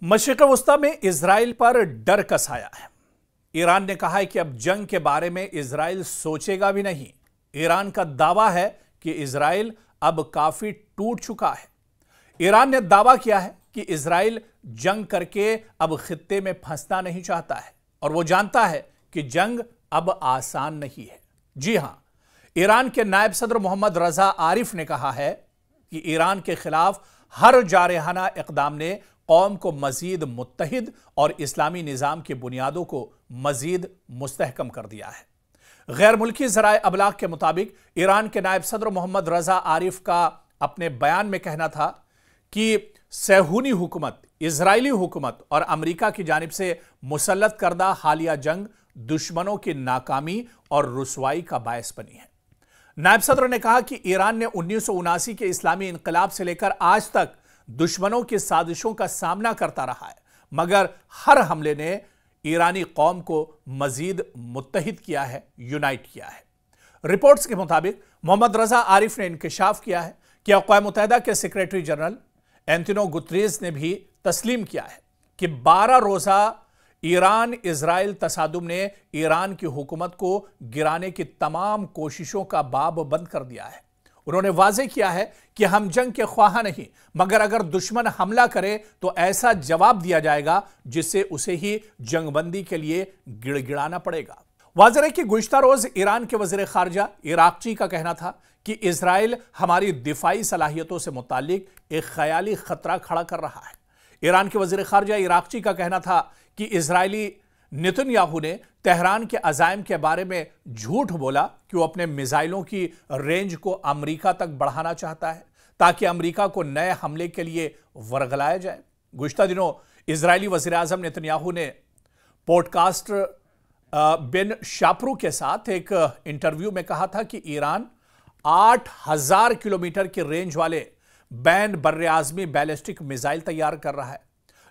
मशरिक़ वस्ता में इजराइल पर डर का साया है। ईरान ने कहा है कि अब जंग के बारे में इजराइल सोचेगा भी नहीं। ईरान का दावा है कि इजराइल अब काफी टूट चुका है। ईरान ने दावा किया है कि इजराइल जंग करके अब खित्ते में फंसना नहीं चाहता है और वो जानता है कि जंग अब आसान नहीं है। जी हां, ईरान के नायब सदर मोहम्मद रजा आरिफ ने कहा है कि ईरान के खिलाफ हर जारहाना इक़दाम ने कौम को मजीद मुत्तहिद और इस्लामी निज़ाम की बुनियादों को मजीद मुस्तहकम कर दिया है। गैर मुल्की ज़राए अबलाग के मुताबिक ईरान के नायब सदर मोहम्मद रजा आरिफ का अपने बयान में कहना था कि सहूनी हुकूमत, इजरायली हुकूमत और अमरीका की जानिब से मुसल्लत करदा हालिया जंग दुश्मनों की नाकामी और रुसवाई का बायस बनी है। नायब सदर ने कहा कि ईरान ने 1979 के इस्लामी इनकलाब से लेकर आज तक दुश्मनों की साजिशों का सामना करता रहा है, मगर हर हमले ने ईरानी कौम को मजीद मुत्तहिद किया है, यूनाइट किया है। रिपोर्ट्स के मुताबिक मोहम्मद रजा आरिफ ने इंकशाफ किया है कि अक़वाम मुत्तहिदा के सेक्रेटरी जनरल एंटोनियो गुतरेस ने भी तस्लीम किया है कि 12 रोज़ा ईरान इजराइल तसादुम ने ईरान की हुकूमत को गिराने की तमाम कोशिशों का बाब बंद कर दिया है। उन्होंने वाज़ेह किया है कि हम जंग के ख्वाह नहीं, मगर अगर दुश्मन हमला करे तो ऐसा जवाब दिया जाएगा जिससे उसे ही जंगबंदी के लिए गिड़गिड़ाना पड़ेगा। वाज़ेह है कि गुज़िश्ता रोज ईरान के वज़ीर ख़ारजा इराक़ची का कहना था कि इजराइल हमारी दिफाई सलाहियतों से मुतालिक एक ख़याली खतरा खड़ा कर रहा है। ईरान के वज़ीर ख़ारजा इराक़ची का कहना था कि इजरायली नेतन्याहू ने तेहरान के अज़ाइम के बारे में झूठ बोला कि वो अपने मिसाइलों की रेंज को अमेरिका तक बढ़ाना चाहता है ताकि अमेरिका को नए हमले के लिए वर्गलाया जाए। गुज़िश्ता दिनों इजरायली वज़ीर आज़म नेतन्याहू ने पॉडकास्टर बेन शापरू के साथ एक इंटरव्यू में कहा था कि ईरान 8000 किलोमीटर की रेंज वाले बैन बर्रे आज़मी बैलिस्टिक मिसाइल तैयार कर रहा है।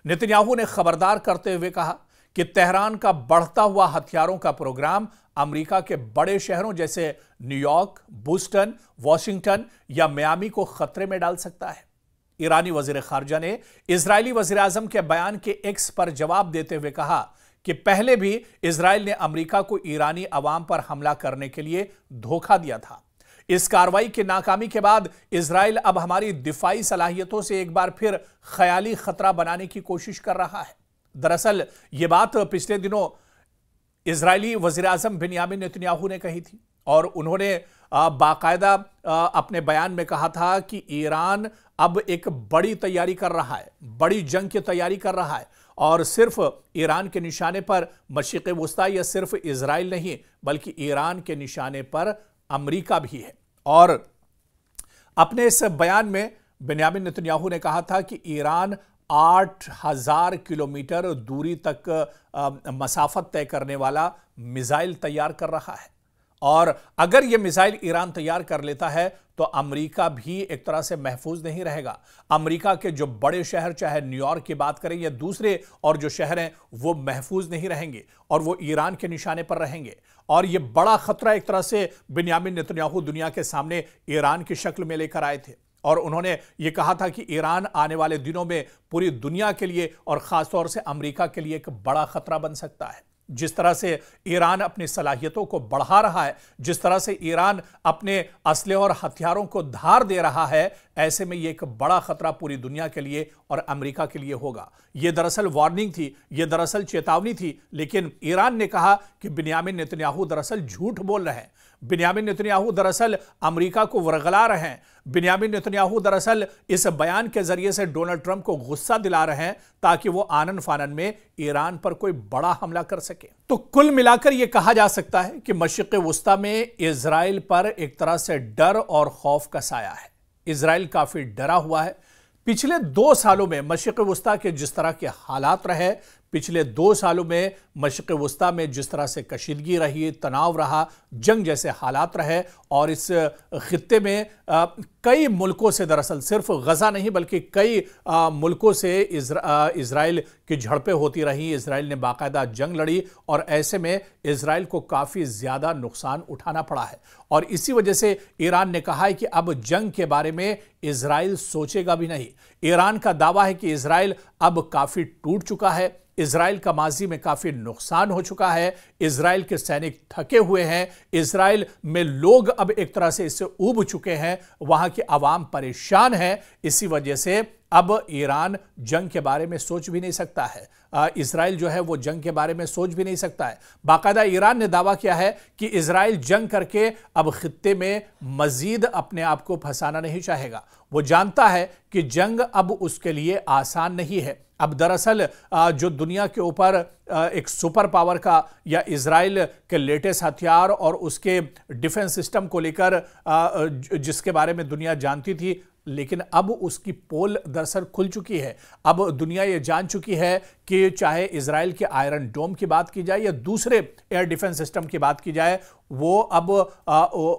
नेतन्याहू ने खबरदार करते हुए कहा कि तेहरान का बढ़ता हुआ हथियारों का प्रोग्राम अमेरिका के बड़े शहरों जैसे न्यूयॉर्क, बोस्टन, वॉशिंगटन या मियामी को खतरे में डाल सकता है। ईरानी वज़ीर ख़ारजा ने इजरायली वज़ीर आज़म के बयान के एक्स पर जवाब देते हुए कहा कि पहले भी इजराइल ने अमेरिका को ईरानी अवाम पर हमला करने के लिए धोखा दिया था। इस कार्रवाई की नाकामी के बाद इजराइल अब हमारी दिफाई सलाहियतों से एक बार फिर ख्याली खतरा बनाने की कोशिश कर रहा है। दरअसल ये बात पिछले दिनों इजरायली वज़ीर आज़म बिन्यामिन नेतन्याहू ने कही थी और उन्होंने बाकायदा अपने बयान में कहा था कि ईरान अब एक बड़ी तैयारी कर रहा है, बड़ी जंग की तैयारी कर रहा है और सिर्फ ईरान के निशाने पर मशरिक़ वस्ता या सिर्फ इजराइल नहीं बल्कि ईरान के निशाने पर अमेरिका भी है। और अपने इस बयान में बिन्यामिन नेतन्याहू ने कहा था कि ईरान 8000 किलोमीटर दूरी तक मसाफत तय करने वाला मिसाइल तैयार कर रहा है और अगर यह मिसाइल ईरान तैयार कर लेता है तो अमेरिका भी एक तरह से महफूज नहीं रहेगा। अमेरिका के जो बड़े शहर, चाहे न्यूयॉर्क की बात करें या दूसरे और जो शहर हैं, वो महफूज नहीं रहेंगे और वो ईरान के निशाने पर रहेंगे। और ये बड़ा खतरा एक तरह से बिन्यामिन नेतन्याहू दुनिया के सामने ईरान की शक्ल में लेकर आए थे और उन्होंने ये कहा था कि ईरान आने वाले दिनों में पूरी दुनिया के लिए और खासतौर से अमेरिका के लिए एक बड़ा खतरा बन सकता है। जिस तरह से ईरान अपनी सलाहियतों को बढ़ा रहा है, जिस तरह से ईरान अपने असले और हथियारों को धार दे रहा है, ऐसे में ये एक बड़ा खतरा पूरी दुनिया के लिए और अमेरिका के लिए होगा। ये दरअसल वार्निंग थी, ये दरअसल चेतावनी थी, लेकिन ईरान ने कहा कि बिन्यामिन नेतन्याहू दरअसल झूठ बोल रहे हैं। बिन्यामिन नेतन्याहू दरअसल अमेरिका को वर्गला रहे हैं। बिन्यामिन नेतन्याहू दरअसल इस बयान के जरिए से डोनाल्ड ट्रंप को गुस्सा दिला रहे हैं ताकि वो आनन फानन में ईरान पर कोई बड़ा हमला कर सके। तो कुल मिलाकर यह कहा जा सकता है कि मशरिक़ वस्ता में इजराइल पर एक तरह से डर और खौफ का साया है। इजराइल काफी डरा हुआ है। पिछले 2 सालों में मशरिक़ वस्ता के जिस तरह के हालात रहे, पिछले 2 सालों में मशरिक़ वस्ता में जिस तरह से कशीदगी रही, तनाव रहा, जंग जैसे हालात रहे और इस खित्ते में कई मुल्कों से, दरअसल सिर्फ गजा नहीं बल्कि कई मुल्कों से इजराइल की झड़पें होती रहीं। इजराइल ने बाकायदा जंग लड़ी और ऐसे में इजराइल को काफ़ी ज़्यादा नुकसान उठाना पड़ा है और इसी वजह से ईरान ने कहा है कि अब जंग के बारे में इजराइल सोचेगा भी नहीं। ईरान का दावा है कि इजराइल अब काफ़ी टूट चुका है, इजराइल का माजी में काफ़ी नुकसान हो चुका है, इजराइल के सैनिक थके हुए हैं, इजराइल में लोग अब एक तरह से इससे ऊब चुके हैं, वहां की आवाम परेशान है। इसी वजह से अब ईरान जंग के बारे में सोच भी नहीं सकता है, इजराइल जो है वो जंग के बारे में सोच भी नहीं सकता है। बाकायदा ईरान ने दावा किया है कि इजराइल जंग करके अब खित्ते में मजीद अपने आप को फंसाना नहीं चाहेगा। वो जानता है कि जंग अब उसके लिए आसान नहीं है। अब दरअसल जो दुनिया के ऊपर एक सुपर पावर का या इजराइल के लेटेस्ट हथियार और उसके डिफेंस सिस्टम को लेकर जिसके बारे में दुनिया जानती थी, लेकिन अब उसकी पोल दरअसल खुल चुकी है। अब दुनिया ये जान चुकी है कि चाहे इजराइल के आयरन डोम की बात की जाए या दूसरे एयर डिफेंस सिस्टम की बात की जाए, वो अब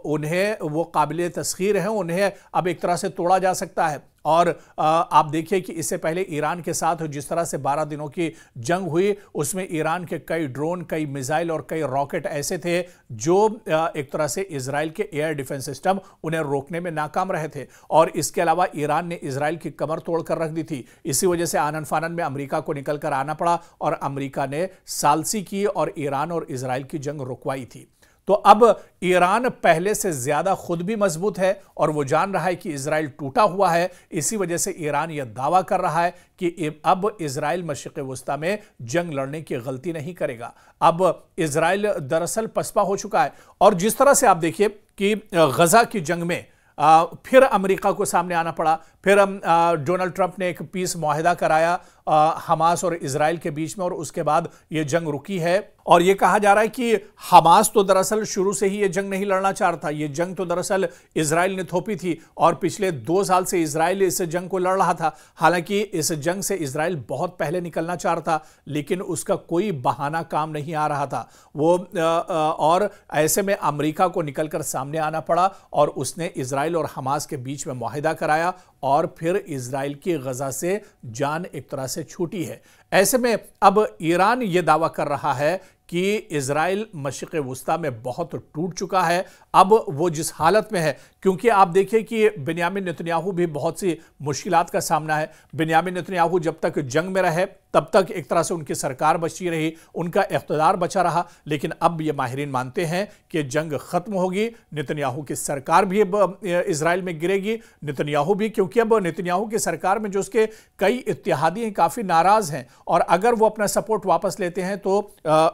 उन्हें वो काबिल तस्खीर हैं, उन्हें अब एक तरह से तोड़ा जा सकता है। और आप देखिए कि इससे पहले ईरान के साथ जिस तरह से 12 दिनों की जंग हुई, उसमें ईरान के कई ड्रोन, कई मिसाइल और कई रॉकेट ऐसे थे जो एक तरह से इजराइल के एयर डिफेंस सिस्टम उन्हें रोकने में नाकाम रहे थे और इसके अलावा ईरान ने इजराइल की कमर तोड़कर रख दी थी। इसी वजह से आनन फानन में अमेरिका को निकल कर आना पड़ा और अमेरिका ने सालसी की और ईरान और इजराइल की जंग रुकवाई थी। तो अब ईरान पहले से ज्यादा खुद भी मजबूत है और वो जान रहा है कि इजराइल टूटा हुआ है। इसी वजह से ईरान यह दावा कर रहा है कि अब इजराइल मशरिक़ वस्ता में जंग लड़ने की गलती नहीं करेगा। अब इजराइल दरअसल पसपा हो चुका है और जिस तरह से आप देखिए कि गजा की जंग में फिर अमेरिका को सामने आना पड़ा, फिर डोनाल्ड ट्रंप ने एक पीस मुआहिदा कराया हमास और इजराइल के बीच में और उसके बाद यह जंग रुकी है। और यह कहा जा रहा है कि हमास तो दरअसल शुरू से ही यह जंग नहीं लड़ना चाह रहा था, यह जंग तो दरअसल इजराइल ने थोपी थी और पिछले 2 साल से इजराइल इस जंग को लड़ रहा था। हालांकि इस जंग से इजराइल बहुत पहले निकलना चाह रहा था, लेकिन उसका कोई बहाना काम नहीं आ रहा था वो और ऐसे में अमेरिका को निकलकर सामने आना पड़ा और उसने इजराइल और हमास के बीच में मुआहिदा कराया और फिर इजराइल की गजा से जान एक तरह से छूटी है। ऐसे में अब ईरान यह दावा कर रहा है कि इजराइल मशरिक़ वस्ता में बहुत टूट चुका है। अब वो जिस हालत में है, क्योंकि आप देखिए कि बिन्यामिन नेतन्याहू भी बहुत सी मुश्किलात का सामना है। बिन्यामिन नेतन्याहू जब तक जंग में रहे तब तक एक तरह से उनकी सरकार बची रही, उनका इख्तिदार बचा रहा, लेकिन अब ये माहिरीन मानते हैं कि जंग खत्म होगी, नेतन्याहू की सरकार भी अब इजराइल में गिरेगी, नेतन्याहू भी, क्योंकि अब नेतन्याहू की सरकार में जो उसके कई इत्तेहादी हैं काफ़ी नाराज़ हैं और अगर वो अपना सपोर्ट वापस लेते हैं तो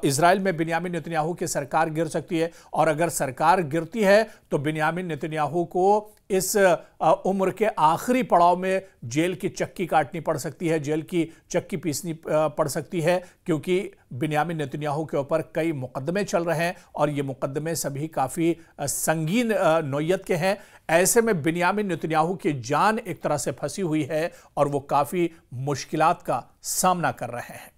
इजराइल में बिन्यामिन नेतन्याहू की सरकार गिर सकती है और अगर सरकार गिरती है तो बिन्यामिन नेतन्याहू को इस उम्र के आखिरी पड़ाव में जेल की चक्की काटनी पड़ सकती है, जेल की चक्की पीसनी पड़ सकती है, क्योंकि बिन्यामिन नेतन्याहू के ऊपर कई मुकदमे चल रहे हैं और ये मुकदमे सभी काफ़ी संगीन नौयत के हैं। ऐसे में बिन्यामिन नेतन्याहू की जान एक तरह से फंसी हुई है और वो काफ़ी मुश्किलात का सामना कर रहे हैं।